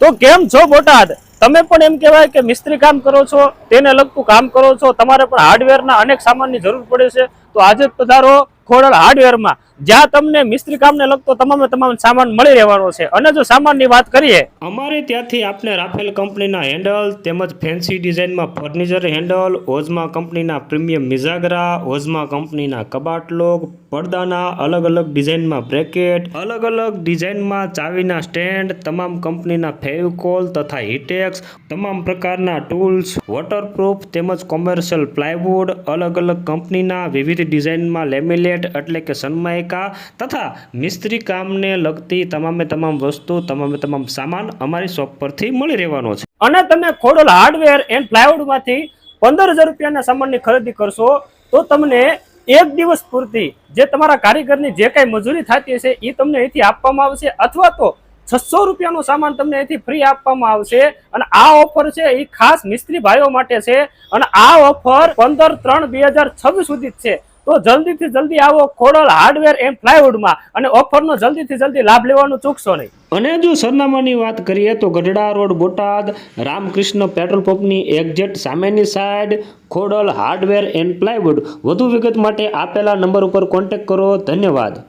તો કેમ છો બોટાદ? તમે પણ એમ કહેવાય કે મિસ્ત્રી કામ કરો છો, તેને લગતું કામ કરો છો, તમારે પણ હાર્ડવેરના અનેક સામાનની જરૂર પડે છે, તો આજે જ પધારો ખોડલ હાર્ડવેરમાં, જ્યાં તમને મિસ્ત્રી કામને લગતો તમામ સામાન મળી રહેવાનો છે। અને જો સામાનની વાત કરીએ, અમારે ત્યાંથી આપને રાફેલ કંપનીના હેન્ડલ તેમજ ફેન્સી ડિઝાઇનમાં ફર્નિચર હેન્ડલ, ઓઝમા કંપનીના પ્રીમિયમ મિઝાગરા, ઓઝમા કંપનીના કબાટ લોક, પડદાના અલગ અલગ ડિઝાઇનમાં બ્રેકેટ, અલગ અલગ ડિઝાઇનમાં ચાવીના સ્ટેન્ડ, તમામ કંપનીના ફેવિકોલ તથા હિટેક્સ, તમામ પ્રકારના ટૂલ્સ, વોટરપ્રૂફ તેમજ કોમર્શિયલ પ્લાયવુડ, અલગ અલગ કંપનીના વિવિધ ડિઝાઇનમાં લેમિનેટ એટલે કે સનમાઇકા તથા મિસ્ત્રી કામને લગતી તમામ વસ્તુ તમામ સામાન અમારી શોપ પરથી મળી રહેવાનો છે। અને તમે ખોડલ હાર્ડવેર એન્ડ પ્લાયવુડમાંથી 15,000 રૂપિયાના સામાનની ખરીદી કરશો તો તમને એક દિવસ પૂરતી જે તમારા કારીગરની જે કાંઈ મજૂરી થતી હશે એ તમને અહીંથી આપવામાં આવશે, અથવા તો 600 રૂપિયાનો સામાન તમને અહીંથી ફ્રી આપવામાં આવશે। અને આ ઓફર છે એ ખાસ મિસ્ત્રી ભાઈઓ માટે છે, અને આ ઓફર 15/3/2026 સુધી જ છે। તો જલ્દીથી જલ્દી આવો ખોડલ હાર્ડવેર એન્ડ પ્લાયવુડમાં, અને ઓફરનો જલ્દીથી જલ્દી લાભ લેવાનું ચૂકશો નહીં। અને જો સરનામાની વાત કરીએ તો ગઢડા રોડ બોટાદ, રામકૃષ્ણ પેટ્રોલ પંપની એક્ઝેક્ટ સામેની side, Khodal hardware and plywood. વધુ વિગત માટે આપેલા નંબર ઉપર કોન્ટેક્ટ કરો। ધન્યવાદ।